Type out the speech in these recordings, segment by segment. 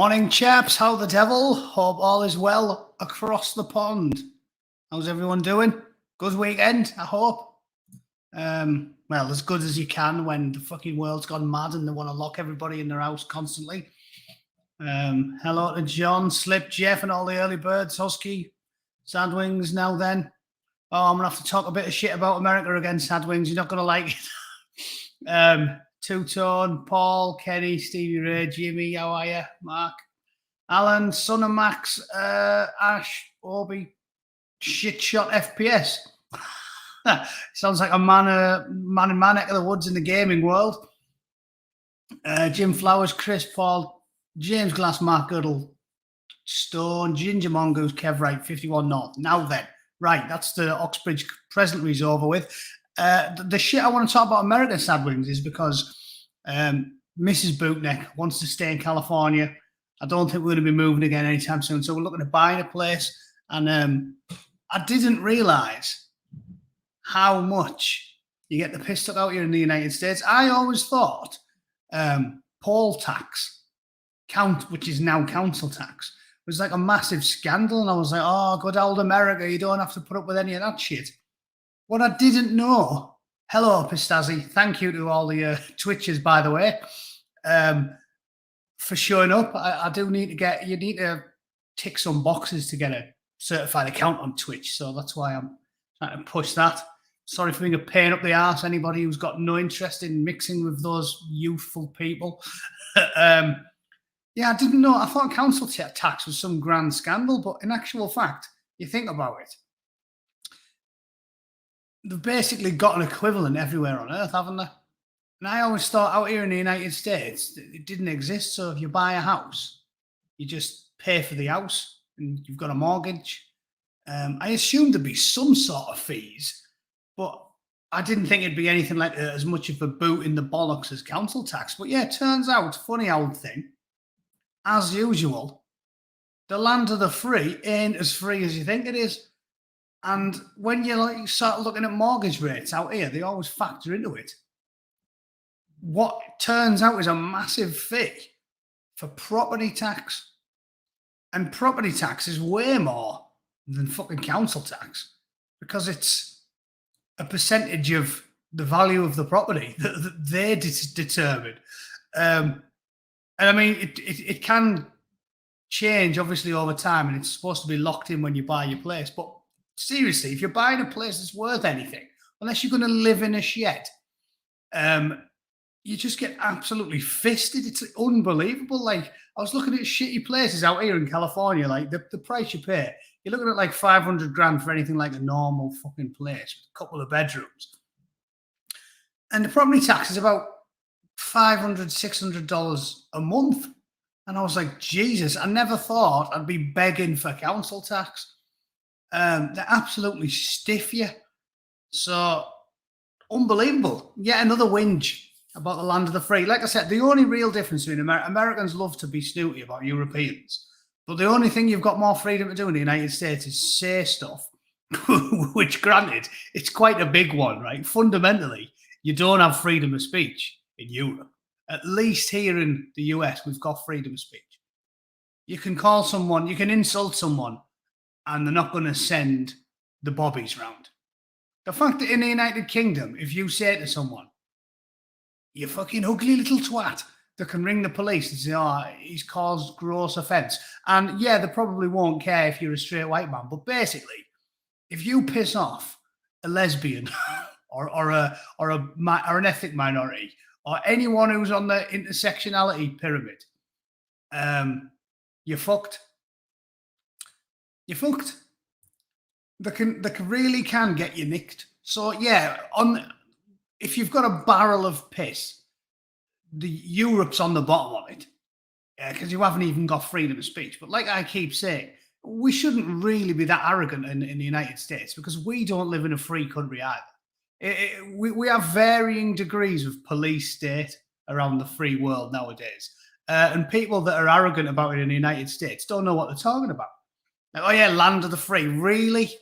Morning, chaps. How the devil? Hope all is well across the pond. How's everyone doing? Good weekend, I hope. Well, as good as you can when the fucking world's gone mad and they want to lock everybody in their house constantly. Hello to John, Slip, Jeff, and all the early birds. Husky, Sadwings. Now then. Oh, I'm gonna have to talk a bit of shit about America again, Sadwings. You're not gonna like it. Two-Tone, Paul, Kenny, Stevie Ray, Jimmy, how are you? Mark, Alan, Son of Max, Ash, Obi, shit shot FPS. Sounds like a man in my neck of the woods in the gaming world. Jim Flowers, Chris, Paul, James Glass, Mark Goodall, Stone, Ginger Mongoose, Kev Wright, 51 North. Now then, right, that's the Oxbridge presentries over with. The shit I want to talk about America, Sadwings, is because Mrs. Bootneck wants to stay in California. I don't think we're going to be moving again anytime soon. So we're looking at buying a place. And I didn't realise how much you get the piss took out here in the United States. I always thought poll tax, which is now council tax, was like a massive scandal. And I was like, oh, good old America, you don't have to put up with any of that shit. What I didn't know, hello, Pistazzi. Thank you to all the Twitchers, by the way, for showing up. I do need to you need to tick some boxes to get a certified account on Twitch. So that's why I'm trying to push that. Sorry for being a pain up the arse. Anybody who's got no interest in mixing with those youthful people. Yeah, I didn't know. I thought council tax was some grand scandal, but in actual fact, you think about it, they've basically got an equivalent everywhere on earth, haven't they? And I always thought out here in the United States, it didn't exist. So if you buy a house, you just pay for the house and you've got a mortgage. I assumed there'd be some sort of fees, but I didn't think it'd be anything like as much of a boot in the bollocks as council tax. But yeah, it turns out, funny old thing, as usual, the land of the free ain't as free as you think it is. And when you start looking at mortgage rates out here, they always factor into it. What turns out is a massive fee for property tax. And property tax is way more than fucking council tax because it's a percentage of the value of the property that they determine. And I mean, it can change obviously over time, and it's supposed to be locked in when you buy your place. But seriously, if you're buying a place that's worth anything, unless you're going to live in a shed, you just get absolutely fisted. It's unbelievable. Like, I was looking at shitty places out here in California, like the price you pay. You're looking at like 500 grand for anything like a normal fucking place with a couple of bedrooms. And the property tax is about $500, $600 a month. And I was like, Jesus, I never thought I'd be begging for council tax. They absolutely stiff you. So, unbelievable. Yet another whinge about the land of the free. Like I said, the only real difference between Americans love to be snooty about Europeans. But the only thing you've got more freedom to do in the United States is say stuff, which granted, it's quite a big one, right? Fundamentally, you don't have freedom of speech in Europe. At least here in the US, we've got freedom of speech. You can call someone, you can insult someone, and they're not going to send the bobbies round. The fact that in the United Kingdom, if you say to someone, you fucking ugly little twat, they can ring the police and say, oh, he's caused gross offence. And yeah, they probably won't care if you're a straight white man. But basically, if you piss off a lesbian or an ethnic minority or anyone who's on the intersectionality pyramid, you're fucked. You're fucked. They really can get you nicked. So yeah, if you've got a barrel of piss, the Europe's on the bottom of it, because you haven't even got freedom of speech. But like I keep saying, we shouldn't really be that arrogant in the United States because we don't live in a free country either. We have varying degrees of police state around the free world nowadays. And people that are arrogant about it in the United States don't know what they're talking about. Like, oh yeah, land of the free. Really?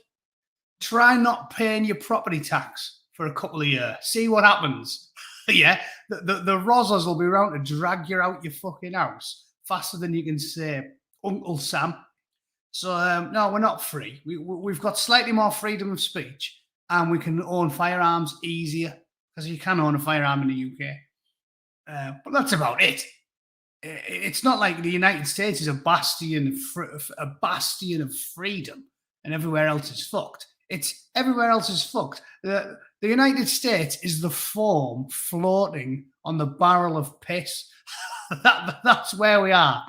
Try not paying your property tax for a couple of years. See what happens. Yeah, the Rozzers will be around to drag you out your fucking house faster than you can say Uncle Sam. So no, we're not free. We've got slightly more freedom of speech, and we can own firearms easier because you can own a firearm in the UK. But that's about it. It's not like the United States is a bastion of freedom, and everywhere else is fucked. It's everywhere else is fucked. The United States is the foam floating on the barrel of piss. That's where we are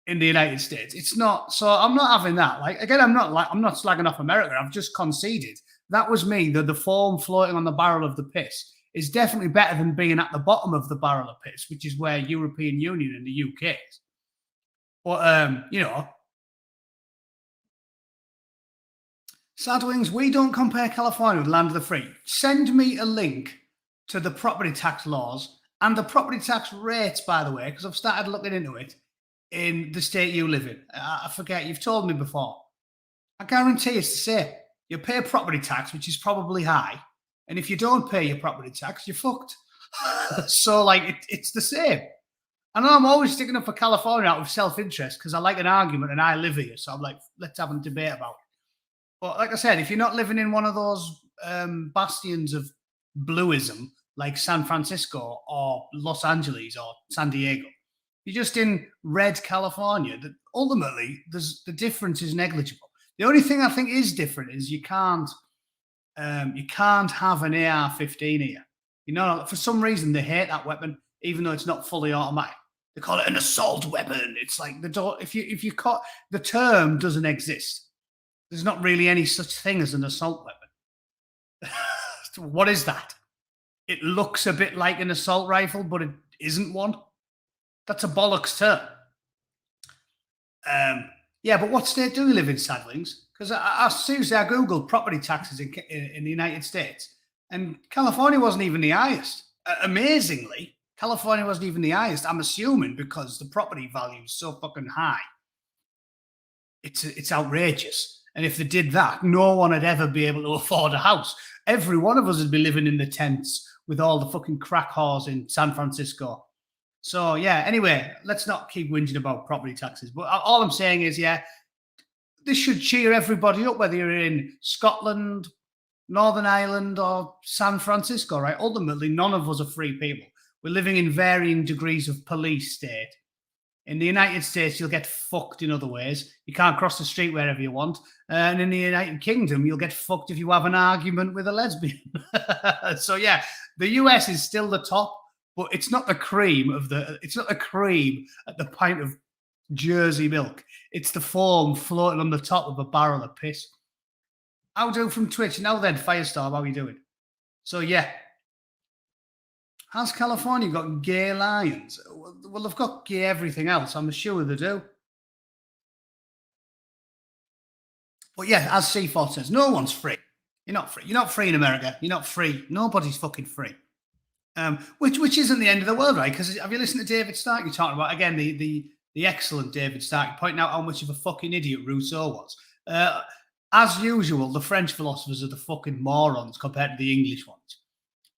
in the United States. It's not. So I'm not having that. Like again, I'm not slagging off America. I've just conceded. That was me. The foam floating on the barrel of the piss is definitely better than being at the bottom of the barrel of piss, which is where European Union and the UK is. But you know, Sadwings, we don't compare California with land of the free. Send me a link to the property tax laws and the property tax rates, by the way, because I've started looking into it in the state you live in. I forget, you've told me before. I guarantee it's the same. You pay property tax, which is probably high. And if you don't pay your property tax, you're fucked. So, like, it's the same. I know I'm always sticking up for California out of self-interest because I like an argument and I live here. So I'm like, let's have a debate about it. But like I said, if you're not living in one of those bastions of bluism like San Francisco or Los Angeles or San Diego, you're just in red California, that ultimately the difference is negligible. The only thing I think is different is you can't have an AR-15 here. You know, for some reason they hate that weapon, even though it's not fully automatic. They call it an assault weapon. It's like if you caught, the term doesn't exist. There's not really any such thing as an assault weapon. What is that? It looks a bit like an assault rifle, but it isn't one. That's a bollocks term. Yeah, but what state do we live in, Sadlings? Because seriously, I googled property taxes in the United States, and California wasn't even the highest. Amazingly, California wasn't even the highest. I'm assuming because the property value is so fucking high. It's outrageous. And if they did that, no one would ever be able to afford a house. Every one of us would be living in the tents with all the fucking crack whores in San Francisco. So, yeah, anyway, let's not keep whinging about property taxes. But all I'm saying is, yeah, this should cheer everybody up, whether you're in Scotland, Northern Ireland, or San Francisco, right? Ultimately, none of us are free people. We're living in varying degrees of police state. In the United States, you'll get fucked in other ways. You can't cross the street wherever you want. And in the United Kingdom, you'll get fucked if you have an argument with a lesbian. So, yeah, the US is still the top, but it's not the cream it's not the cream at the pint of Jersey milk. It's the foam floating on the top of a barrel of piss. How do from Twitch? Now then, Firestorm, how are you doing? So, yeah. Has California got gay lions? Well, they've got gay everything else. I'm sure they do. But yeah, as C4 says, no one's free. You're not free. You're not free in America. You're not free. Nobody's fucking free. Which isn't the end of the world, right? Because have you listened to David Stark? You're talking about, again, the excellent David Stark, pointing out how much of a fucking idiot Rousseau was. As usual, the French philosophers are the fucking morons compared to the English ones.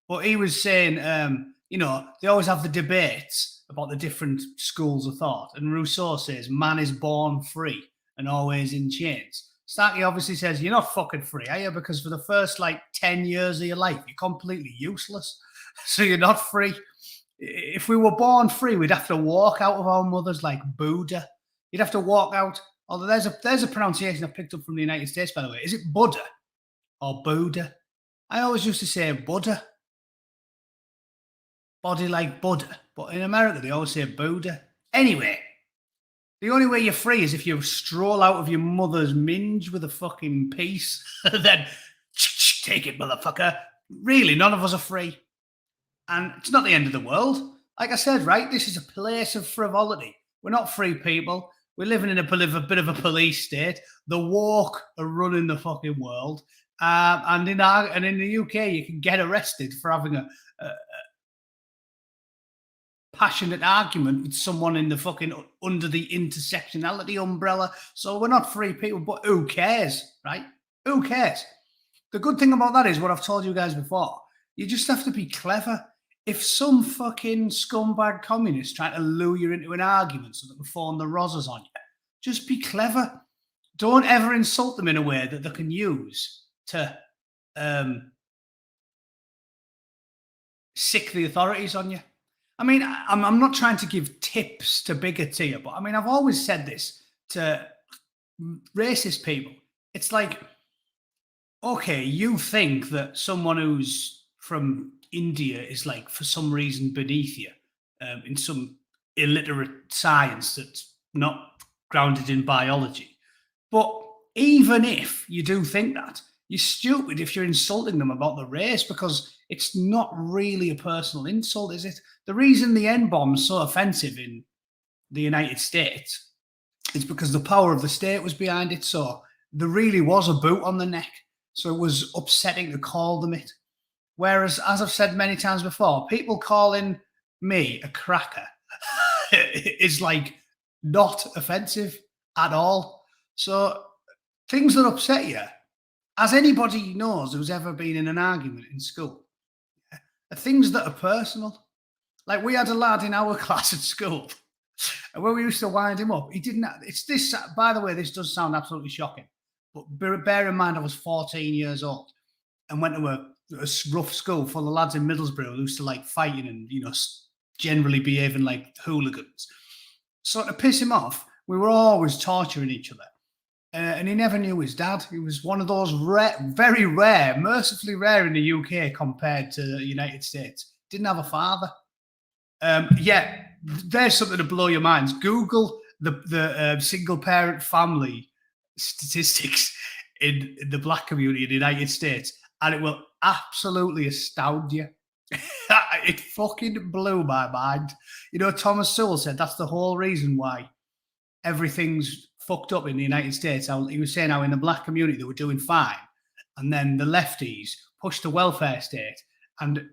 But he was saying, you know, they always have the debates about the different schools of thought. And Rousseau says, man is born free and always in chains. Starkey obviously says, you're not fucking free, are you? Because for the first, 10 years of your life, you're completely useless. So you're not free. If we were born free, we'd have to walk out of our mothers like Buddha. You'd have to walk out. Although there's a pronunciation I picked up from the United States, by the way. Is it Buddha or Buddha? I always used to say Buddha. Body like Buddha. But in America, they always say Buddha. Anyway, the only way you're free is if you stroll out of your mother's minge with a fucking piece. Then, take it, motherfucker. Really, none of us are free. And it's not the end of the world. Like I said, right, this is a place of frivolity. We're not free people. We're living in a bit of a police state. The woke are running the fucking world. And in the UK, you can get arrested for having a passionate argument with someone in the fucking under the intersectionality umbrella. So we're not free people, but who cares, right? Who cares? The good thing about that is what I've told you guys before. You just have to be clever. if some fucking scumbag communist trying to lure you into an argument so they can phone the rozzers on you, just be clever. Don't ever insult them in a way that they can use to sick the authorities on you. I mean, I'm not trying to give tips to bigots here, but I mean, I've always said this to racist people. It's like, okay, you think that someone who's from India is like, for some reason, beneath you in some illiterate science that's not grounded in biology. But even if you do think that, you're stupid if you're insulting them about the race, because it's not really a personal insult, is it? The reason the N-bomb's so offensive in the United States is because the power of the state was behind it. So there really was a boot on the neck. So it was upsetting to call them it. Whereas, as I've said many times before, people calling me a cracker is like not offensive at all. So things that upset you, as anybody knows who's ever been in an argument in school, are things that are personal. Like, we had a lad in our class at school, and when we used to wind him up, he didn't. It's this, by the way, this does sound absolutely shocking, but bear in mind I was 14 years old and went to a rough school full of lads in Middlesbrough who used to like fighting and, you know, generally behaving like hooligans. So to piss him off, we were always torturing each other. And he never knew his dad. He was one of those very rare, mercifully rare in the UK compared to the United States. Didn't have a father. Yeah, there's something to blow your minds. Google the single parent family statistics in the black community in the United States, and it will absolutely astound you. It fucking blew my mind. You know, Thomas Sowell said that's the whole reason why everything's fucked up in the United States. He was saying how in the black community they were doing fine, and then the lefties pushed the welfare state, and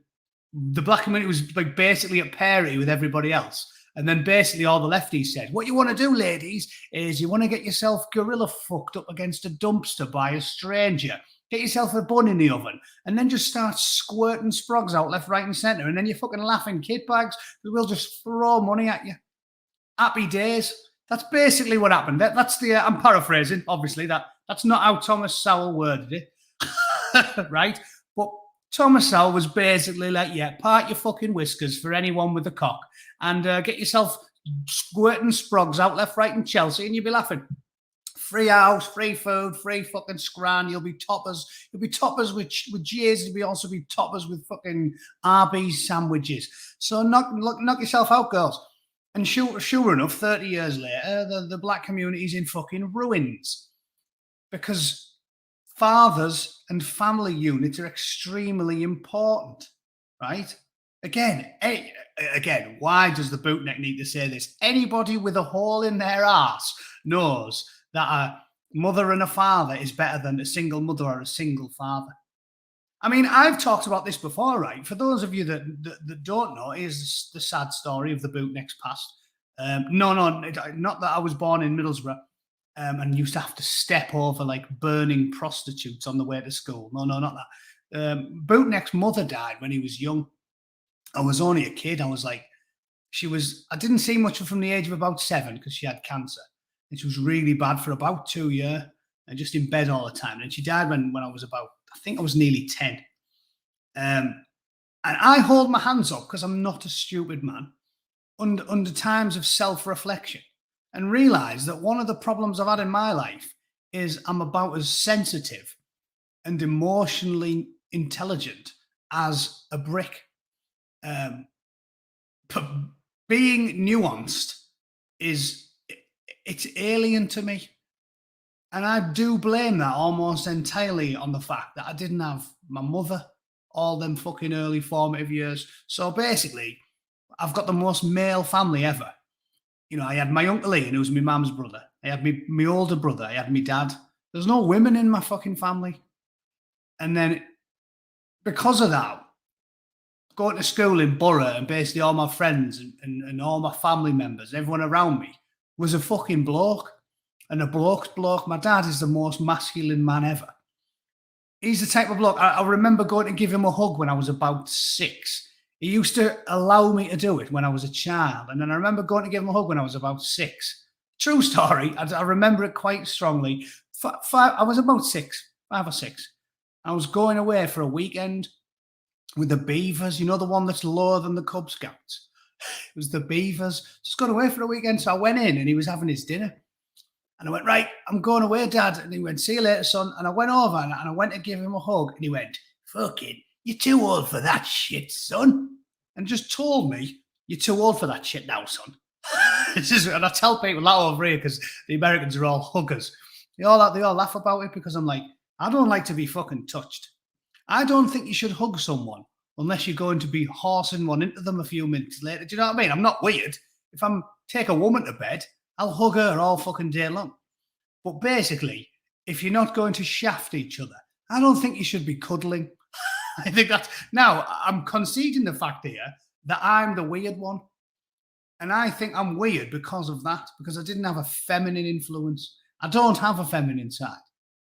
the black community was like basically at parity with everybody else. And then basically all the lefties said, what you want to do, ladies, is you want to get yourself gorilla fucked up against a dumpster by a stranger. Get yourself a bun in the oven, and then just start squirting sprogs out left, right, and centre. And then you're fucking laughing kid bags who will just throw money at you. Happy days. That's basically what happened. That's the, I'm paraphrasing, obviously. That's not how Thomas Sowell worded it, right? But Thomas Sowell was basically like, yeah, part your fucking whiskers for anyone with a cock, and get yourself squirting sprogs out left, right, and Chelsea, and you'll be laughing. Free house, free food, free fucking scran. You'll be toppers. You'll be toppers with G's. You'll also be toppers with fucking Arby's sandwiches. So knock yourself out, girls. And sure enough, 30 years later, the black community's in fucking ruins, because fathers and family units are extremely important, right? Again, why does the bootneck need to say this? Anybody with a hole in their ass knows that a mother and a father is better than a single mother or a single father. I mean, I've talked about this before, right? For those of you that don't know, here's the sad story of the bootneck's past. Not that I was born in Middlesbrough and used to have to step over like burning prostitutes on the way to school. No, not that. Bootneck's mother died when he was young. I was only a kid. I didn't see much from the age of about 7 because she had cancer. And she was really bad for about 2 years and just in bed all the time. And she died when I was about, I think I was nearly 10. And I hold my hands up because I'm not a stupid man under times of self-reflection, and realize that one of the problems I've had in my life is I'm about as sensitive and emotionally intelligent as a brick. But being nuanced it's alien to me. And I do blame that almost entirely on the fact that I didn't have my mother all them fucking early formative years. So basically, I've got the most male family ever. You know, I had my Uncle Ian, who was my mum's brother. I had my older brother. I had my dad. There's no women in my fucking family. And then because of that, going to school in Borough, and basically all my friends and all my family members, everyone around me, was a fucking bloke. And a bloke's bloke. My dad is the most masculine man ever. He's the type of bloke. I remember going to give him a hug when I was about 6. He used to allow me to do it when I was a child. And then I remember going to give him a hug when I was about 6. True story. I remember it quite strongly. I was about 6, 5 or 6. I was going away for a weekend with the Beavers, you know, the one that's lower than the Cub Scouts. It was the Beavers. Just got away for a weekend. So I went in and he was having his dinner. And I went, right, I'm going away, Dad. And he went, see you later, son. And I went over and I went to give him a hug. And he went, fucking, you're too old for that shit, son. And just told me, you're too old for that shit now, son. And I tell people that over here because the Americans are all huggers. They all laugh about it because I'm like, I don't like to be fucking touched. I don't think you should hug someone unless you're going to be horsing one into them a few minutes later. Do you know what I mean? I'm not weird. If I'm take a woman to bed, I'll hug her all fucking day long. But basically, if you're not going to shaft each other, I don't think you should be cuddling. I think that's... Now, I'm conceding the fact here that I'm the weird one. And I think I'm weird because of that, because I didn't have a feminine influence. I don't have a feminine side.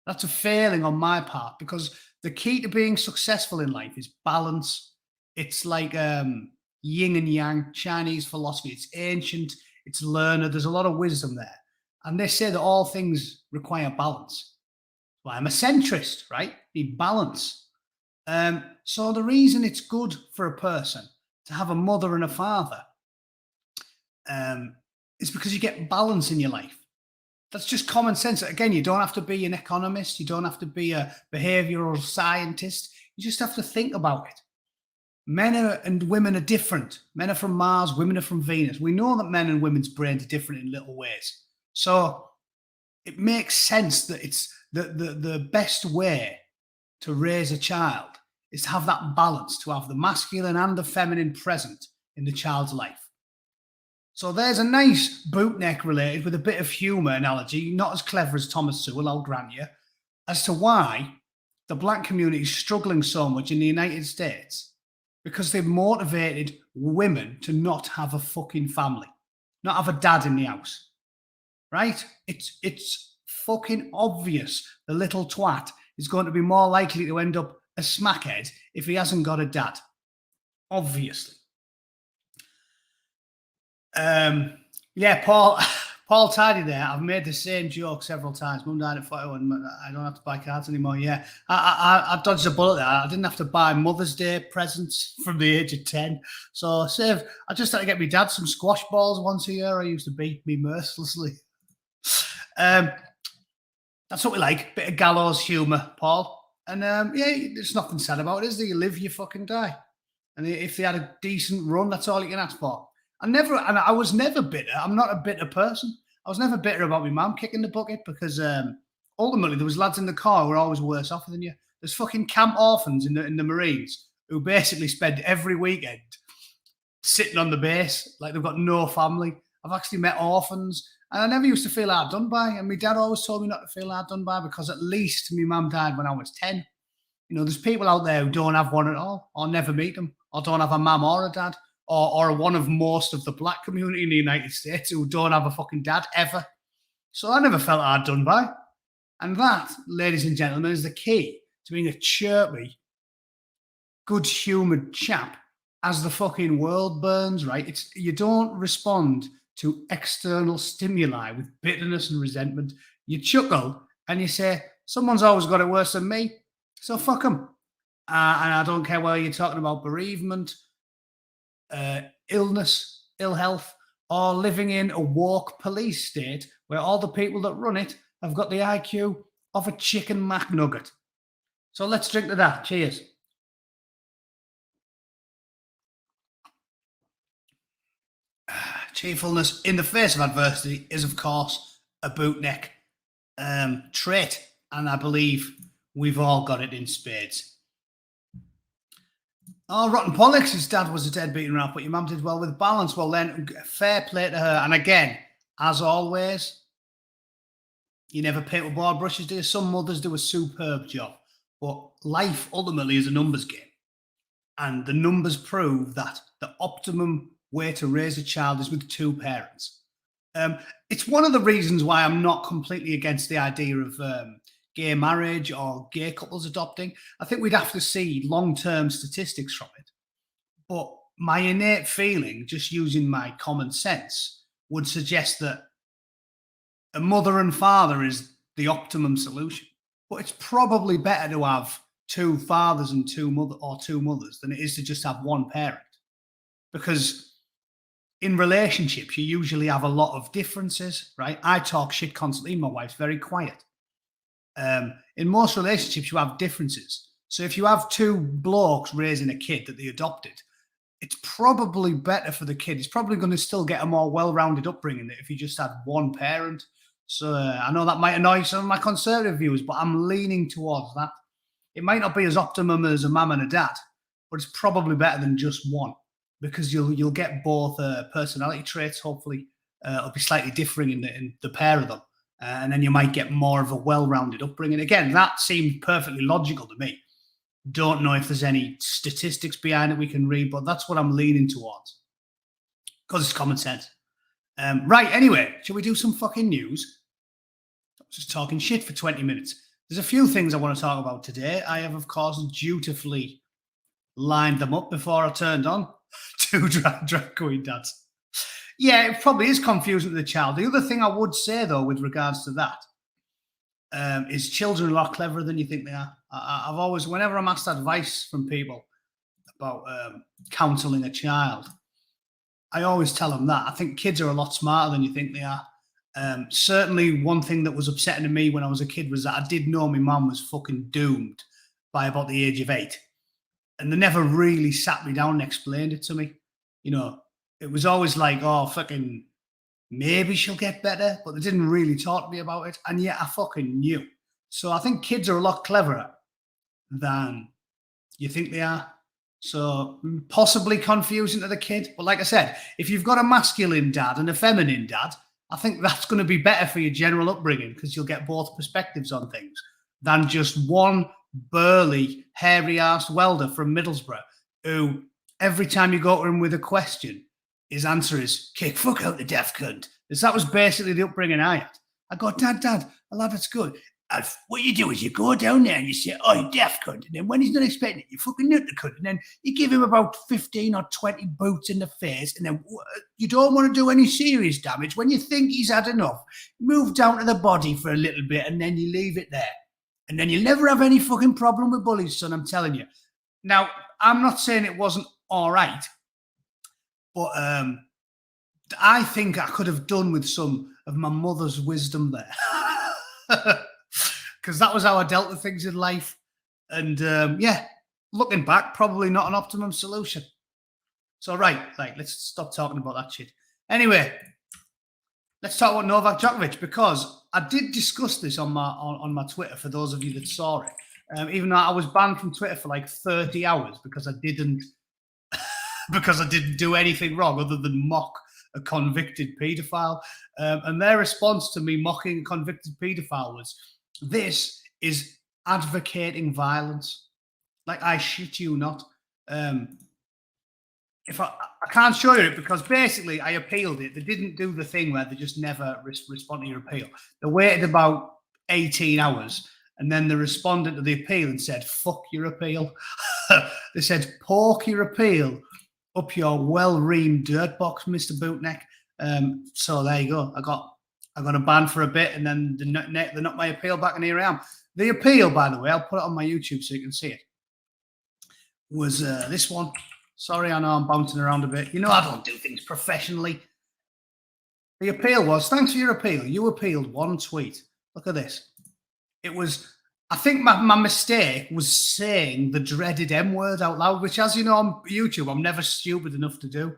That's a failing on my part, because the key to being successful in life is balance. It's like yin and yang, Chinese philosophy. It's ancient, it's learned. There's a lot of wisdom there. And they say that all things require balance. Well, I'm a centrist, right? Need balance. So the reason it's good for a person to have a mother and a father is because you get balance in your life. That's just common sense. Again, you don't have to be an economist. You don't have to be a behavioral scientist. You just have to think about it. Men and women are different. Men are from Mars, women are from Venus. We know that men and women's brains are different in little ways. So it makes sense that it's the best way to raise a child is to have that balance, to have the masculine and the feminine present in the child's life. So there's a nice bootneck related with a bit of humour analogy, not as clever as Thomas Sewell, I'll grant you, as to why the black community is struggling so much in the United States, because they've motivated women to not have a fucking family, not have a dad in the house, right? It's fucking obvious the little twat is going to be more likely to end up a smackhead if he hasn't got a dad, obviously. Yeah, Paul Tidy there. I've made the same joke several times. Mum died at 41. I don't have to buy cards anymore. Yeah, I dodged a bullet there. I didn't have to buy Mother's Day presents from the age of 10. So I just had to get my dad some squash balls once a year. I used to beat me mercilessly. That's what we like. Bit of gallows humour, Paul. And yeah, there's nothing sad about it, is there? You live, you fucking die. And if they had a decent run, that's all you can ask for. I was never bitter. I'm not a bitter person. I was never bitter about my mum kicking the bucket because ultimately there was lads in the car who were always worse off than you. There's fucking camp orphans in the Marines who basically spend every weekend sitting on the base like they've got no family. I've actually met orphans and I never used to feel hard done by. And my dad always told me not to feel hard done by because at least my mum died when I was 10. You know, there's people out there who don't have one at all or never meet them or don't have a mum or a dad. Or one of most of the black community in the United States who don't have a fucking dad ever. So I never felt hard done by. And that, ladies and gentlemen, is the key to being a chirpy, good-humoured chap as the fucking world burns, right? You don't respond to external stimuli with bitterness and resentment. You chuckle and you say, someone's always got it worse than me, so fuck them. And I don't care whether you're talking about bereavement, illness, ill health, or living in a woke police state where all the people that run it have got the IQ of a chicken McNugget. So let's drink to that. Cheers. Cheerfulness in the face of adversity is, of course, a bootneck trait, and I believe we've all got it in spades. Oh, Rotten Pollux, his dad was a deadbeat rap, but your mum did well with balance. Well, then, fair play to her. And again, as always, you never paint with broad brushes, do you? Some mothers do a superb job. But life ultimately is a numbers game. And the numbers prove that the optimum way to raise a child is with two parents. It's one of the reasons why I'm not completely against the idea of gay marriage or gay couples adopting. I think we'd have to see long-term statistics from it. But my innate feeling, just using my common sense, would suggest that a mother and father is the optimum solution. But it's probably better to have two fathers and two mothers than it is to just have one parent. Because in relationships, you usually have a lot of differences, right? I talk shit constantly. My wife's very quiet. In most relationships, you have differences. So if you have two blokes raising a kid that they adopted, it's probably better for the kid. It's probably going to still get a more well-rounded upbringing than if you just had one parent. So I know that might annoy some of my conservative viewers, but I'm leaning towards that. It might not be as optimum as a mum and a dad, but it's probably better than just one, because you'll get both personality traits. Hopefully, it'll be slightly different in the pair of them, and then you might get more of a well-rounded upbringing. Again, that seemed perfectly logical to me. Don't know if there's any statistics behind it we can read, but that's what I'm leaning towards because it's common sense. Right, anyway, shall we do some fucking news? I was just talking shit for 20 minutes. There's a few things I want to talk about today. I have, of course, dutifully lined them up before I turned on. Two drag queen dads. Yeah, it probably is confusing to the child. The other thing I would say, though, with regards to that, is children are a lot cleverer than you think they are. I've always, whenever I'm asked advice from people about counselling a child, I always tell them that. I think kids are a lot smarter than you think they are. Certainly, one thing that was upsetting to me when I was a kid was that I did know my mum was fucking doomed by about the age of 8. And they never really sat me down and explained it to me. You know, it was always like, oh, fucking, maybe she'll get better, but they didn't really talk to me about it. And yet I fucking knew. So I think kids are a lot cleverer than you think they are. So possibly confusing to the kid. But like I said, if you've got a masculine dad and a feminine dad, I think that's going to be better for your general upbringing because you'll get both perspectives on things than just one burly, hairy-arsed welder from Middlesbrough who, every time you go to him with a question, his answer is, kick fuck out the deaf cunt. Because that was basically the upbringing I had. I go, Dad, I love it's good. And what you do is you go down there and you say, oh, you deaf cunt. And then when he's not expecting it, you fucking nut the cunt. And then you give him about 15 or 20 boots in the face. And then you don't want to do any serious damage. When you think he's had enough, move down to the body for a little bit and then you leave it there. And then you'll never have any fucking problem with bullies, son, I'm telling you. Now, I'm not saying it wasn't all right, but I think I could have done with some of my mother's wisdom there. Because that was how I dealt with things in life. And yeah, looking back, probably not an optimum solution. So, right, let's stop talking about that shit. Anyway, let's talk about Novak Djokovic, because I did discuss this on my Twitter for those of you that saw it. Even though I was banned from Twitter for like 30 hours because I didn't do anything wrong other than mock a convicted paedophile. And their response to me mocking a convicted paedophile was, this is advocating violence. Like, I shit you not. If I can't show you it because basically I appealed it. They didn't do the thing where they just never respond to your appeal. They waited about 18 hours and then they responded to the appeal and said, fuck your appeal. They said, pork your appeal up your well-reamed dirt box, Mr. Bootneck. So there you go. I got a ban for a bit and then they knocked my appeal back and here I am. The appeal, by the way, I'll put it on my YouTube so you can see it, was this one. Sorry, I know I'm bouncing around a bit. You know I don't do things professionally. The appeal was, thanks for your appeal. You appealed one tweet. Look at this. It was, I think my mistake was saying the dreaded M word out loud, which, as you know, on YouTube, I'm never stupid enough to do.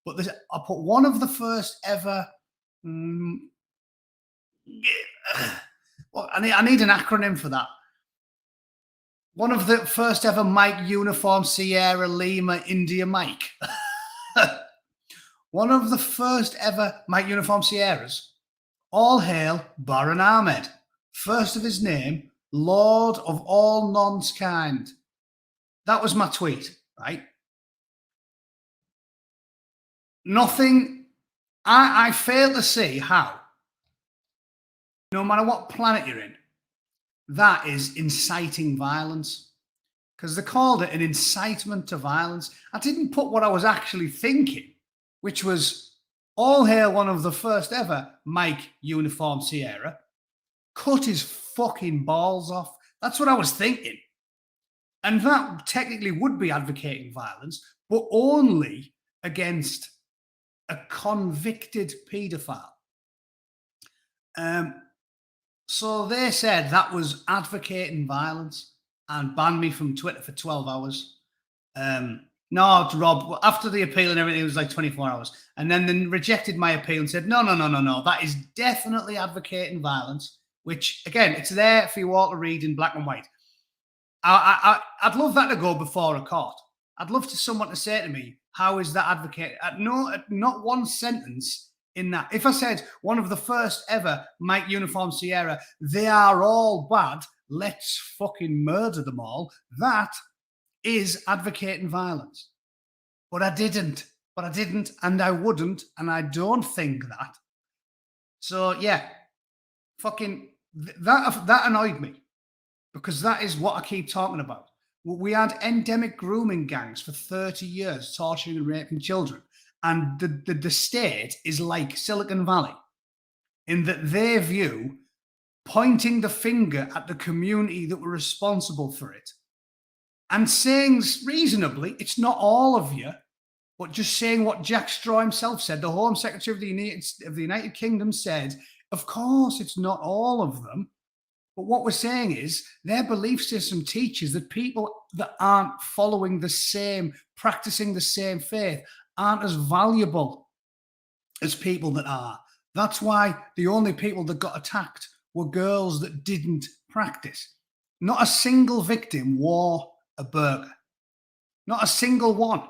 But I put one of the first ever... well, I need an acronym for that. One of the first ever Mike Uniform Sierra Lima India Mike. One of the first ever Mike Uniform Sierras. All hail Baron Ahmed. First of his name, Lord of all nonskind. That was my tweet, right? Nothing. I fail to see how, no matter what planet you're in, that is inciting violence. because they called it an incitement to violence. I didn't put what I was actually thinking, which was all hail one of the first ever Mike Uniform Sierra. Cut his fucking balls off. That's what I was thinking. And that technically would be advocating violence, but only against a convicted paedophile. So they said that was advocating violence and banned me from Twitter for 12 hours. No, Rob, after the appeal and everything, it was like 24 hours. And then they rejected my appeal and said, no, that is definitely advocating violence, which, again, it's there for you all to read in black and white. I'd love that to go before a court. I'd love someone to say to me, how is that advocated? Not one sentence in that. If I said one of the first ever Mike Uniform Sierra, they are all bad, let's fucking murder them all, that is advocating violence. But I didn't, and I wouldn't, and I don't think that. So yeah, fucking that annoyed me, because that is what I keep talking about. We had endemic grooming gangs for 30 years, torturing and raping children. And the state is like Silicon Valley in that they view pointing the finger at the community that were responsible for it and saying reasonably, it's not all of you, but just saying what Jack Straw himself said, the Home Secretary of the United Kingdom said, of course, it's not all of them. But what we're saying is their belief system teaches that people that aren't following the same, practicing the same faith, aren't as valuable as people that are. That's why the only people that got attacked were girls that didn't practice. Not a single victim wore a burqa. Not a single one.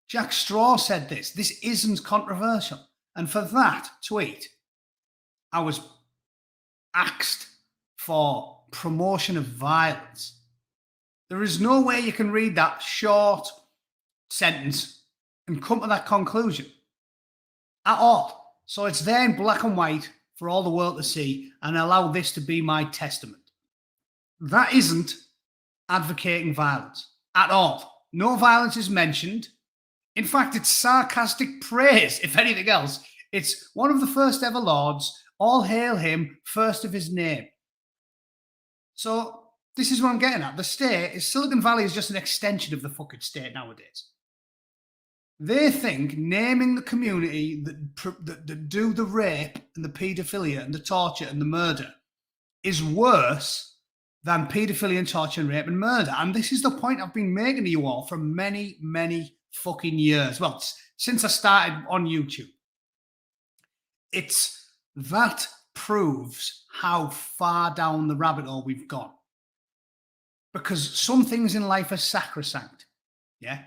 Jack Straw said this. This isn't controversial. And for that tweet, I was axed for promotion of violence. There is no way you can read that short sentence and come to that conclusion at all. So it's there in black and white for all the world to see, and allow this to be my testament. That isn't advocating violence at all. No violence is mentioned. In fact, it's sarcastic praise, if anything else. It's one of the first ever lords. All hail him, first of his name. So this is what I'm getting at. The state is Silicon Valley is just an extension of the fucking state nowadays. They think naming the community that do the rape and the paedophilia and the torture and the murder is worse than paedophilia and torture and rape and murder. And this is the point I've been making to you all for many, many fucking years. Well, since I started on YouTube. It's that proves how far down the rabbit hole we've gone. Because some things in life are sacrosanct. Yeah.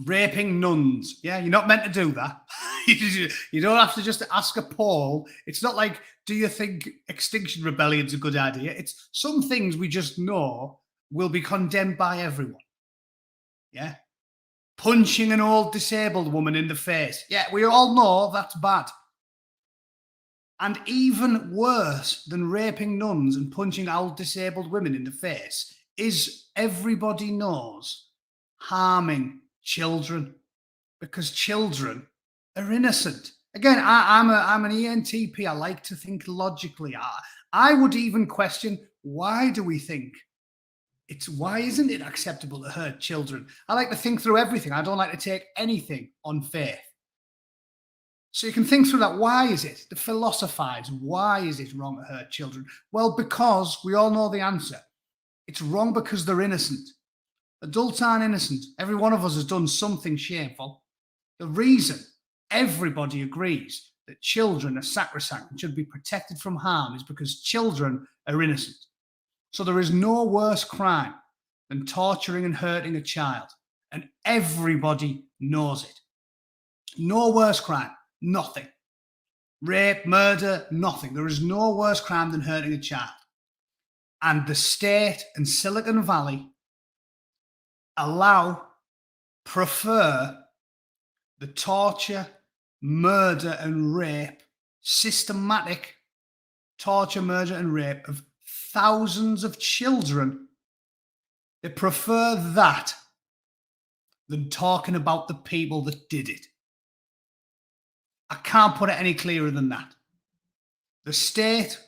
Raping nuns. Yeah. You're not meant to do that. You don't have to just ask a poll. It's not like, do you think Extinction Rebellion's a good idea? It's some things we just know will be condemned by everyone. Yeah. Punching an old disabled woman in the face. Yeah. We all know that's bad. And even worse than raping nuns and punching old disabled women in the face is, everybody knows, harming children, because children are innocent. Again, I'm an ENTP. I like to think logically. I would even question, why do we think why isn't it acceptable to hurt children? I like to think through everything. I don't like to take anything on faith. So you can think through that. Why is it? To philosophize. Why is it wrong to hurt children? Well, because we all know the answer. It's wrong because they're innocent. Adults aren't innocent. Every one of us has done something shameful. The reason everybody agrees that children are sacrosanct and should be protected from harm is because children are innocent. So there is no worse crime than torturing and hurting a child. And everybody knows it. No worse crime. Nothing. Rape, murder, nothing. There is no worse crime than hurting a child. And the state and Silicon Valley prefer the torture, murder, and rape, systematic torture, murder, and rape of thousands of children They prefer that than talking about the people that did it. I can't put it any clearer than that. The state,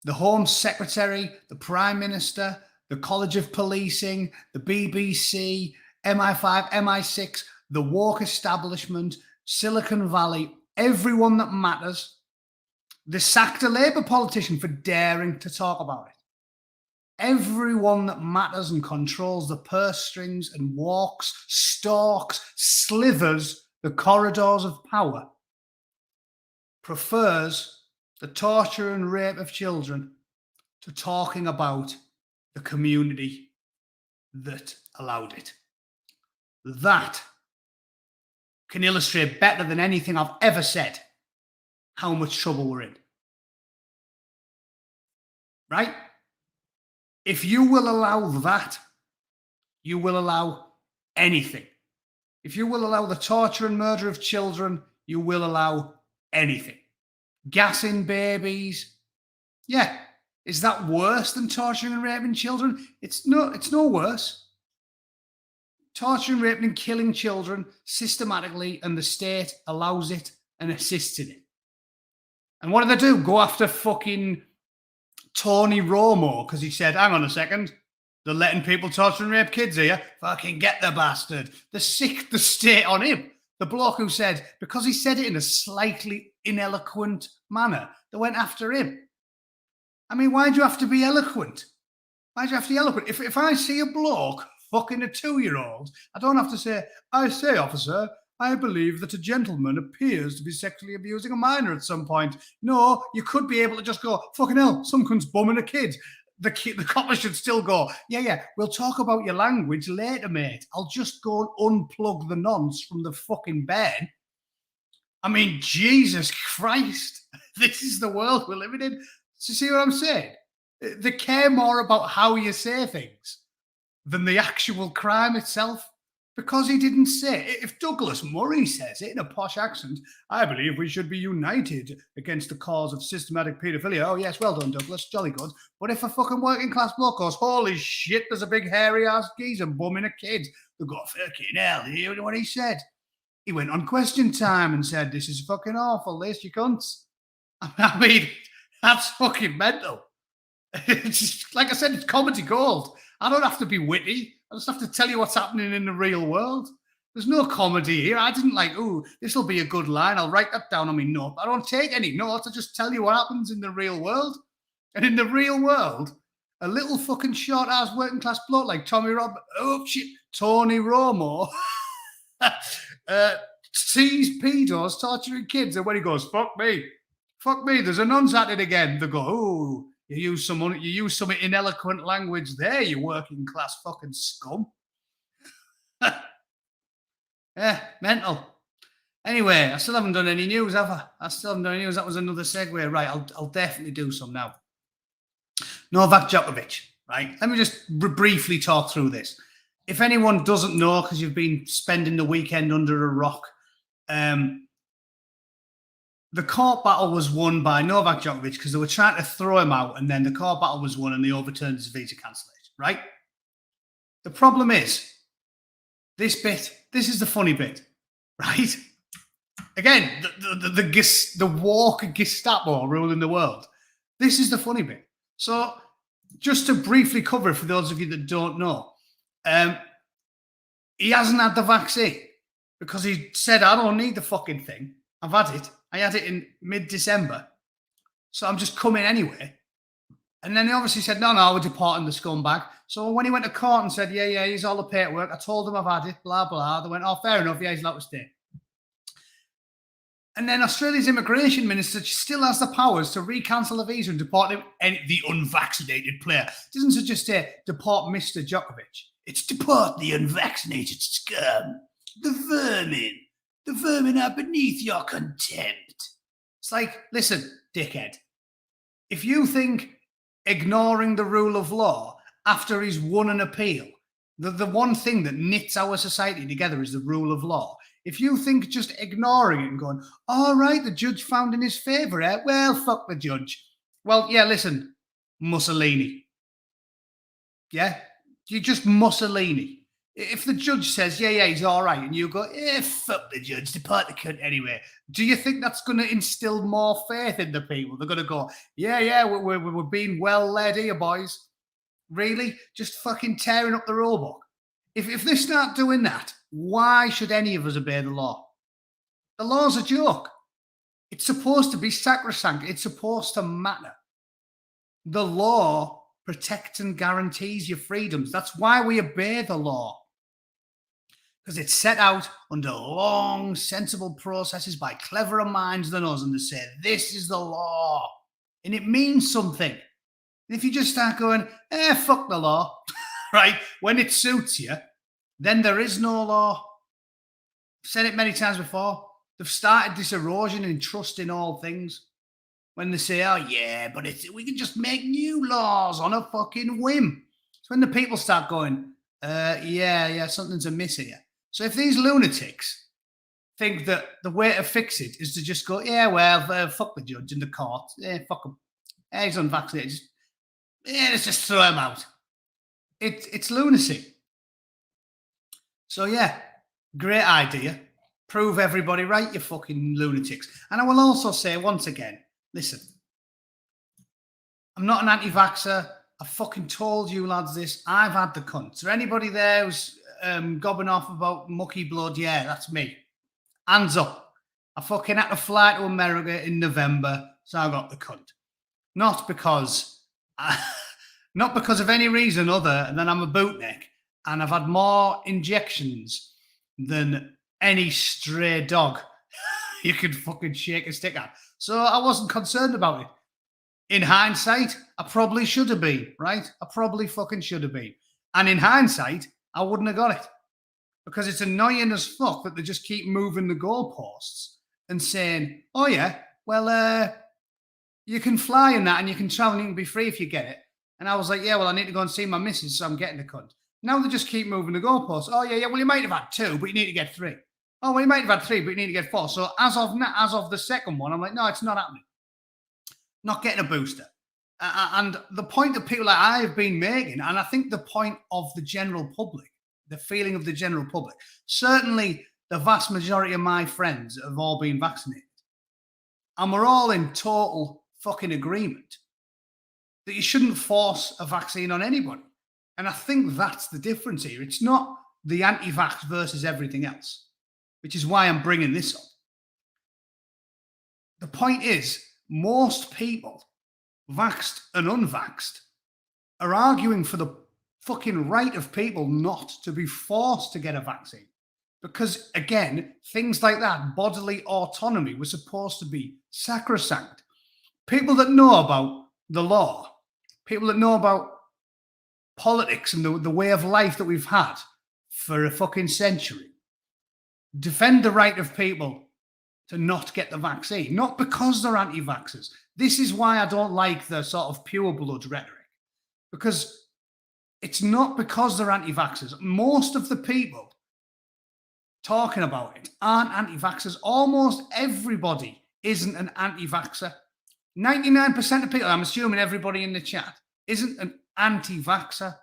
the Home Secretary, the Prime Minister, the College of Policing, the BBC, MI5, MI6, the woke establishment, Silicon Valley, everyone that matters. They sacked a Labour politician for daring to talk about it. Everyone that matters and controls the purse strings and walks, stalks, slithers the corridors of power prefers the torture and rape of children to talking about the community that allowed it. That can illustrate better than anything I've ever said how much trouble we're in. Right? If you will allow that, you will allow anything. If you will allow the torture and murder of children, you will allow anything. Gassing babies. Yeah. Is that worse than torturing and raping children? It's no worse. Torturing, raping, and killing children systematically, and the state allows it and assists in it. And what do they do? Go after fucking Tony Romo because he said, hang on a second, they're letting people torture and rape kids here. Fucking get the bastard. They sicked the state on him. The bloke who said, because he said it in a slightly ineloquent manner, they went after him. I mean, why do you have to be eloquent? Why do you have to be eloquent? If I see a bloke fucking a 2-year-old, I don't have to say, I say, officer, I believe that a gentleman appears to be sexually abusing a minor at some point. No, you could be able to just go, fucking hell, some cunt's bumming a kid. The copper should still go, yeah, we'll talk about your language later, mate. I'll just go and unplug the nonce from the fucking bed. I mean, Jesus Christ, this is the world we're living in. So see what I'm saying? They care more about how you say things than the actual crime itself. Because he didn't say it. If Douglas Murray says it in a posh accent, I believe we should be united against the cause of systematic paedophilia. Oh, yes, well done, Douglas. Jolly good. But if a fucking working class bloke goes, holy shit, there's a big hairy ass geezer bumming a kid, they go, fucking hell, you hear what he said? He went on Question Time and said, this is fucking awful, this, you cunts. I mean, that's fucking mental. It's just, like I said, it's comedy gold. I don't have to be witty. I just have to tell you what's happening in the real world. There's no comedy here. I didn't like, oh, this will be a good line. I'll write that down on my note. I don't take any notes. I just tell you what happens in the real world. And in the real world, a little fucking short-ass working-class bloke like Tony Romo sees pedos torturing kids. And when he goes, fuck me, there's a nonce at it again. They go, oh, you use some ineloquent language there, you working class fucking scum. Yeah, mental. Anyway, I still haven't done any news, have I? That was another segue. Right, I'll definitely do some now. Novak Djokovic, right? Let me just briefly talk through this. If anyone doesn't know, because you've been spending the weekend under a rock, the court battle was won by Novak Djokovic because they were trying to throw him out, and then the court battle was won and they overturned his visa cancellation, right? The problem is, this is the funny bit, right? Again, the woke Gestapo ruling the world. This is the funny bit. So, just to briefly cover it for those of you that don't know, he hasn't had the vaccine because he said, I don't need the fucking thing. I've had it. I had it in mid-December. So I'm just coming anyway. And then he obviously said, no, we're deporting the scumbag. So when he went to court and said, yeah, here's all the paperwork, I told them I've had it, blah, blah. They went, oh, fair enough, yeah, he's allowed to stay. And then Australia's immigration minister still has the powers to re-cancel the visa and deport the unvaccinated player. It doesn't just say deport Mr. Djokovic. It's deport the unvaccinated scum. The vermin. The vermin are beneath your contempt. It's like, listen, dickhead. If you think ignoring the rule of law after he's won an appeal, the one thing that knits our society together is the rule of law. If you think just ignoring it and going, all right, the judge found in his favour, well, fuck the judge. Well, yeah, listen, Mussolini. Yeah, You're just Mussolini. If the judge says, yeah, he's all right, and you go, fuck the judge, depart the cunt anyway, do you think that's going to instill more faith in the people? They're going to go, yeah, we're being well led here, boys. Really? Just fucking tearing up the rule book. If they start doing that, why should any of us obey the law? The law's a joke. It's supposed to be sacrosanct. It's supposed to matter. The law protects and guarantees your freedoms. That's why we obey the law. Because it's set out under long, sensible processes by cleverer minds than us, and they say, this is the law. And it means something. And if you just start going, fuck the law, right, when it suits you, then there is no law. I've said it many times before. They've started this erosion in trust in all things. When they say, oh, yeah, but we can just make new laws on a fucking whim. It's when the people start going, yeah, something's amiss here. So if these lunatics think that the way to fix it is to just go, yeah, well, fuck the judge in the court. Fuck him. He's unvaccinated. Let's just throw him out. It's lunacy. So, yeah, great idea. Prove everybody right, you fucking lunatics. And I will also say once again, listen, I'm not an anti-vaxxer. I fucking told you lads this. I've had the cunt. Is there anybody there who's gobbing off about mucky blood? Yeah, that's me. Hands up. I fucking had to fly to America in November, so I got the cunt. Not because of any reason other than I'm a bootneck and I've had more injections than any stray dog you could fucking shake a stick at. So I wasn't concerned about it. In hindsight, I probably should have been, right? I probably fucking should have been. And in hindsight, I wouldn't have got it. Because it's annoying as fuck that they just keep moving the goalposts and saying, oh yeah, well, you can fly in that and you can travel and you can be free if you get it. And I was like, yeah, well, I need to go and see my missus, so I'm getting the cunt. Now they just keep moving the goalposts. Oh yeah, well, you might have had 2, but you need to get 3. Oh, well, you might have had 3, but you need to get 4. So as of the second one, I'm like, no, it's not happening. Not getting a booster. And the point that people like I have been making, and I think the point of the general public, the feeling of the general public, certainly the vast majority of my friends have all been vaccinated. And we're all in total fucking agreement that you shouldn't force a vaccine on anybody. And I think that's the difference here. It's not the anti-vax versus everything else, which is why I'm bringing this up. The point is, most people, vaxxed and unvaxxed, are arguing for the fucking right of people not to be forced to get a vaccine. Because, again, things like that, bodily autonomy, was supposed to be sacrosanct. People that know about the law, people that know about politics and the way of life that we've had for a fucking century, defend the right of people to not get the vaccine, not because they're anti-vaxxers. This is why I don't like the sort of pure blood rhetoric, because it's not because they're anti-vaxxers. Most of the people talking about it aren't anti-vaxxers. Almost everybody isn't an anti-vaxxer. 99% of people, I'm assuming everybody in the chat, isn't an anti-vaxxer.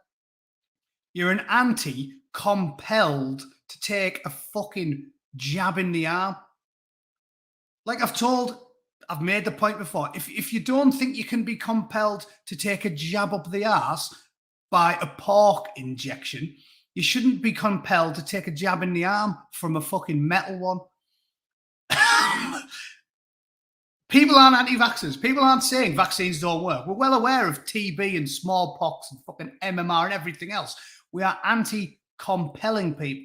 You're an anti-compelled to take a fucking jab in the arm. Like I've made the point before, if you don't think you can be compelled to take a jab up the arse by a pork injection, you shouldn't be compelled to take a jab in the arm from a fucking metal one. People aren't anti-vaxxers. People aren't saying vaccines don't work. We're well aware of TB and smallpox and fucking MMR and everything else. We are anti-compelling people.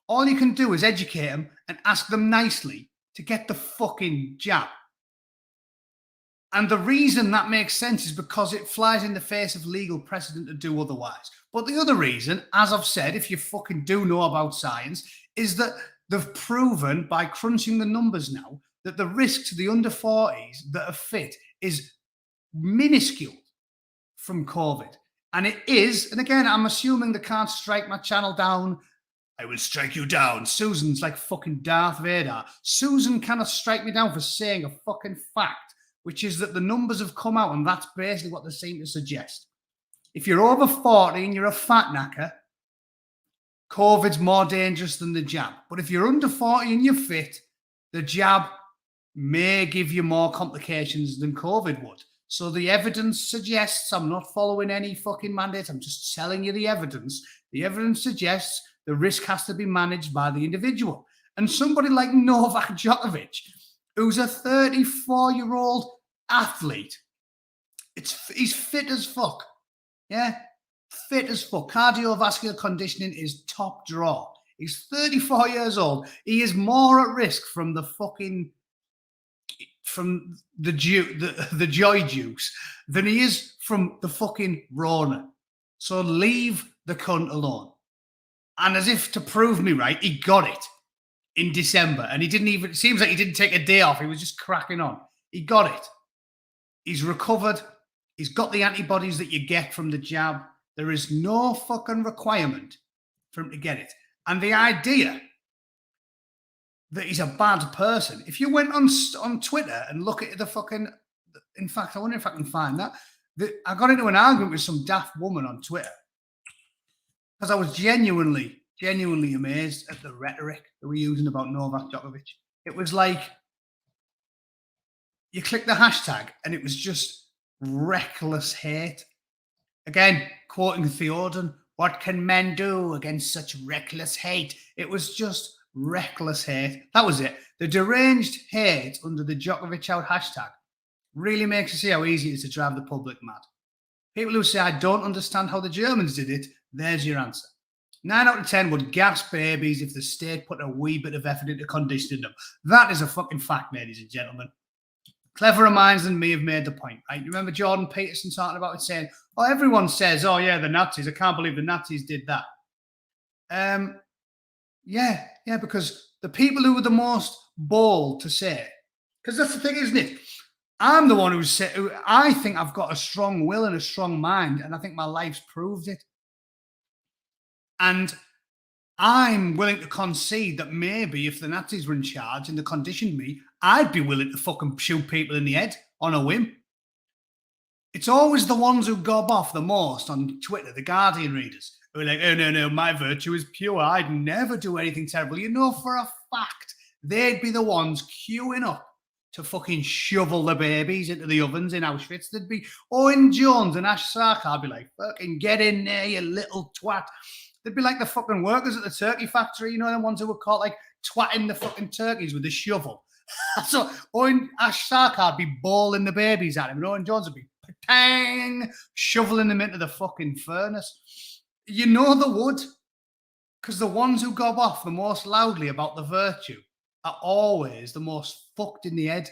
All you can do is educate them and ask them nicely to get the fucking jab. And the reason that makes sense is because it flies in the face of legal precedent to do otherwise. But the other reason, as I've said, if you fucking do know about science, is that they've proven by crunching the numbers now that the risk to the under 40s that are fit is minuscule from COVID. And it is, and again, I'm assuming they can't strike my channel down. I will strike you down. Susan's like fucking Darth Vader. Susan cannot strike me down for saying a fucking fact, which is that the numbers have come out, and that's basically what they seem to suggest. If you're over 40 and you're a fat knacker, COVID's more dangerous than the jab. But if you're under 40 and you're fit, the jab may give you more complications than COVID would. So the evidence suggests, I'm not following any fucking mandate, I'm just telling you the evidence. The evidence suggests the risk has to be managed by the individual. And somebody like Novak Djokovic, who's a 34-year-old athlete, he's fit as fuck. Yeah, fit as fuck. Cardiovascular conditioning is top draw. He's 34 years old. He is more at risk from the joy juice than he is from the fucking Rona. So leave the cunt alone. And as if to prove me right, he got it in December. And it seems like he didn't take a day off. He was just cracking on. He got it. He's recovered. He's got the antibodies that you get from the jab. There is no fucking requirement for him to get it. And the idea that he's a bad person, if you went on Twitter and look at the fucking, in fact, I wonder if I can find that. I got into an argument with some daft woman on Twitter because I was genuinely amazed at the rhetoric that we're using about Novak Djokovic. It was like, you click the hashtag and it was just reckless hate. Again, quoting Theoden, what can men do against such reckless hate? It was just reckless hate. That was it. The deranged hate under the Djokovic out hashtag really makes you see how easy it is to drive the public mad. People who say, I don't understand how the Germans did it, there's your answer. 9 out of 10 would gas babies if the state put a wee bit of effort into conditioning them. That is a fucking fact, ladies and gentlemen. Cleverer minds than me have made the point, right? You remember Jordan Peterson talking about it, saying, oh, everyone says, oh, yeah, the Nazis. I can't believe the Nazis did that. Yeah, because the people who were the most bold to say it, because that's the thing, isn't it? I'm the one who I think I've got a strong will and a strong mind, and I think my life's proved it. And I'm willing to concede that maybe if the Nazis were in charge and they conditioned me, I'd be willing to fucking shoot people in the head on a whim. It's always the ones who gob off the most on Twitter, the Guardian readers, who are like, oh, no, my virtue is pure. I'd never do anything terrible. You know for a fact they'd be the ones queuing up to fucking shovel the babies into the ovens in Auschwitz. There'd be Owen Jones and Ash Sarkar. I'd be like, fucking get in there, you little twat. They'd be like the fucking workers at the turkey factory, you know, the ones who were caught like twatting the fucking turkeys with a shovel. So Ash Sarkar would be bawling the babies at him, and Owen Jones would be patang, shoveling them into the fucking furnace. You know they would, because the ones who gob off the most loudly about the virtue are always the most fucked in the head.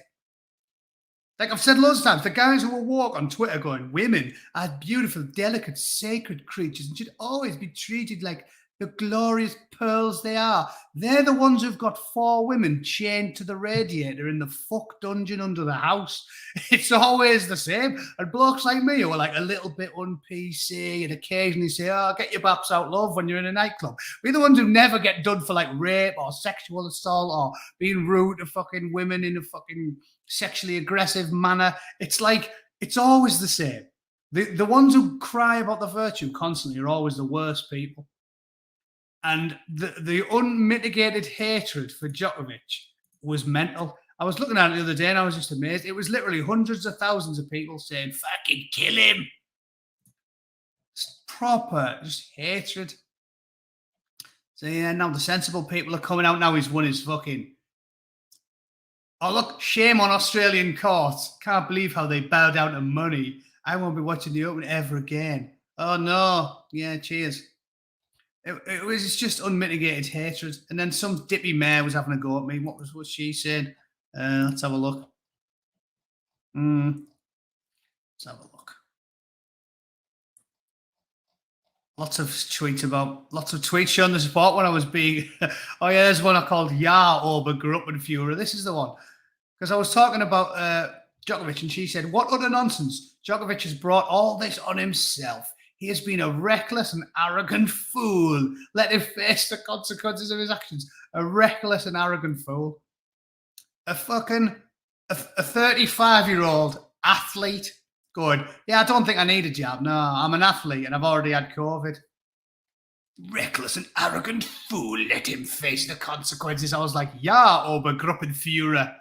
Like I've said loads of times, the guys who will walk on Twitter going, women are beautiful, delicate, sacred creatures and should always be treated like the glorious pearls they are. They're the ones who've got 4 women chained to the radiator in the fuck dungeon under the house. It's always the same. And blokes like me who are like a little bit un-PC and occasionally say, oh, get your baps out, love, when you're in a nightclub. We're the ones who never get done for like rape or sexual assault or being rude to fucking women in a fucking sexually aggressive manner. It's like, it's always the same. The ones who cry about the virtue constantly are always the worst people. And the unmitigated hatred for Djokovic was mental. I was looking at it the other day and I was just amazed. It was literally hundreds of thousands of people saying, fucking kill him. It's proper, just hatred. So yeah, now the sensible people are coming out now. He's won his fucking... Oh, look, shame on Australian courts. Can't believe how they bow down to money. I won't be watching the Open ever again. Oh, no. Yeah, cheers. It was just unmitigated hatred. And then some dippy mare was having a go at me. What she saying? Let's have a look. Let's have a look. Lots of tweets showing the support when I was being... Oh, yeah, there's one I called Ja Obergruppenführer. This is the one. Because I was talking about Djokovic and she said, what utter nonsense. Djokovic has brought all this on himself. He has been a reckless and arrogant fool. Let him face the consequences of his actions. A reckless and arrogant fool. A 35-year-old athlete Going, yeah, I don't think I need a jab. No, I'm an athlete and I've already had COVID. Reckless and arrogant fool, let him face the consequences. I was like, ja, Obergruppenführer.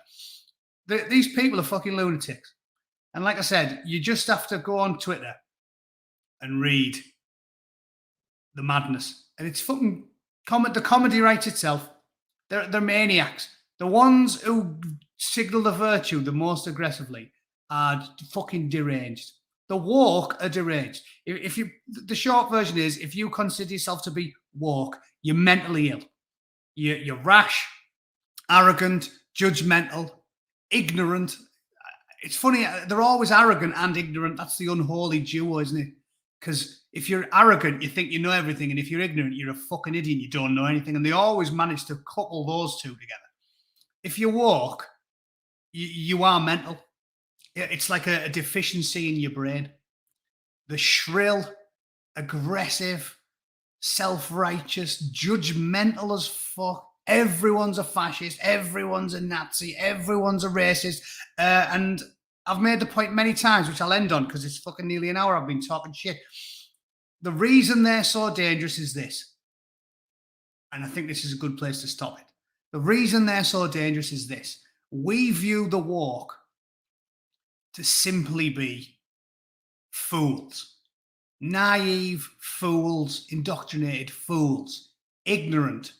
These people are fucking lunatics. And like I said, you just have to go on Twitter and read the madness. And it's fucking the comedy writes itself. They're maniacs. The ones who signal the virtue the most aggressively are fucking deranged. The woke are deranged. If you, the short version is, if you consider yourself to be woke, you're mentally ill. You're rash, arrogant, judgmental, ignorant. It's funny, they're always arrogant and ignorant. That's the unholy duo, isn't it? Because if you're arrogant, you think you know everything. And if you're ignorant, you're a fucking idiot. You don't know anything. And they always manage to couple those two together. If you woke, you are mental. It's like a deficiency in your brain. The shrill, aggressive, self-righteous, judgmental as fuck. Everyone's a fascist. Everyone's a Nazi. Everyone's a racist. And I've made the point many times, which I'll end on because it's fucking nearly an hour I've been talking shit. The reason they're so dangerous is this. And I think this is a good place to stop it. The reason they're so dangerous is this. We view the woke to simply be fools. Naive fools, indoctrinated fools, ignorant,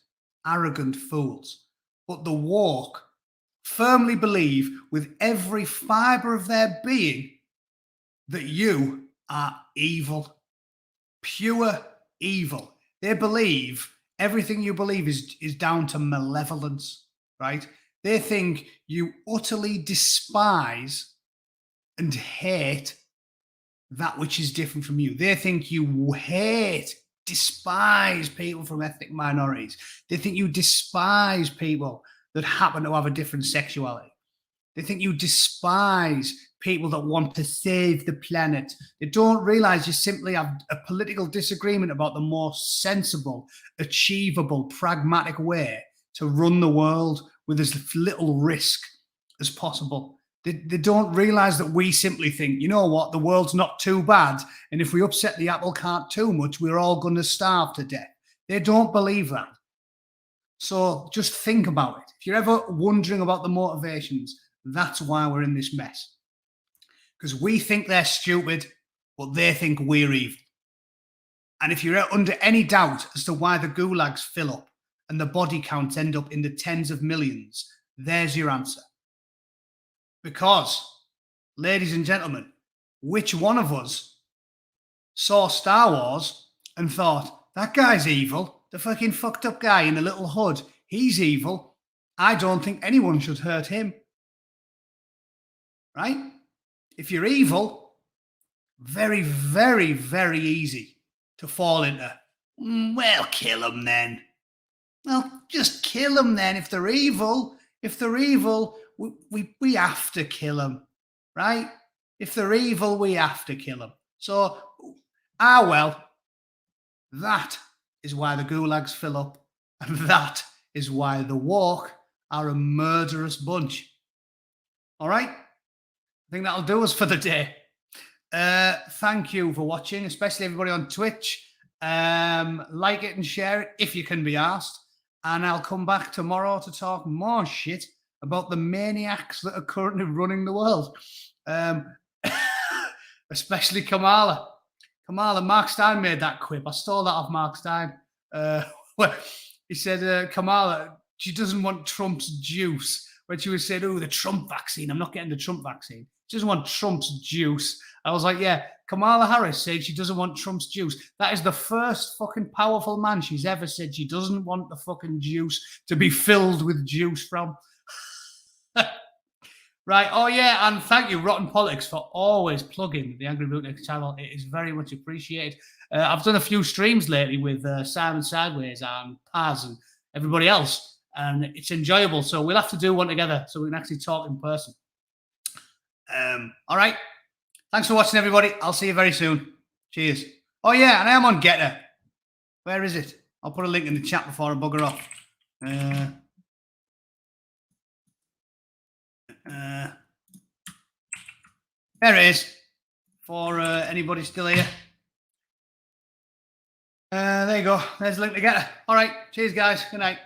arrogant fools. But the woke firmly believe with every fiber of their being that you are evil, pure evil. They believe everything you believe is down to malevolence, right? They think you utterly despise and hate that which is different from you. They think you hate, despise people from ethnic minorities. They think you despise people that happen to have a different sexuality. They think you despise people that want to save the planet. They don't realize you simply have a political disagreement about the most sensible, achievable, pragmatic way to run the world with as little risk as possible. They don't realize that we simply think, you know what, the world's not too bad. And if we upset the apple cart too much, we're all going to starve to death. They don't believe that. So just think about it. If you're ever wondering about the motivations, that's why we're in this mess. Because we think they're stupid, but they think we're evil. And if you're under any doubt as to why the gulags fill up and the body counts end up in the tens of millions, there's your answer. Because, ladies and gentlemen, which one of us saw Star Wars and thought, that guy's evil, the fucking fucked up guy in the little hood, he's evil. I don't think anyone should hurt him. Right? If you're evil, very, very, very easy to fall into, well, kill them then. Well, just kill them then. If they're evil, we have to kill them, right? If they're evil, we have to kill them. So, well, that is why the gulags fill up, and that is why the woke are a murderous bunch. All right? I think that'll do us for the day. Thank you for watching, especially everybody on Twitch. Like it and share it if you can be asked. And I'll come back tomorrow to talk more shit about the maniacs that are currently running the world. Especially Kamala. Mark Stein made that quip. I stole that off Mark Stein. He said, Kamala, she doesn't want Trump's juice. When she was saying, oh, the Trump vaccine, I'm not getting the Trump vaccine. She doesn't want Trump's juice. I was like, yeah, Kamala Harris said she doesn't want Trump's juice. That is the first fucking powerful man she's ever said she doesn't want the fucking juice to be filled with juice from. Right. Oh, yeah. And thank you, Rotten Politics, for always plugging the Angry Bootneck channel. It is very much appreciated. I've done a few streams lately with Simon Sideways and Paz and everybody else, and it's enjoyable. So we'll have to do one together so we can actually talk in person. All right. Thanks for watching, everybody. I'll see you very soon. Cheers. Oh, yeah, and I am on Getter. Where is it? I'll put a link in the chat before I bugger off. There it is. for anybody still here. There you go. There's the link to get her. All right. Cheers, guys. Good night.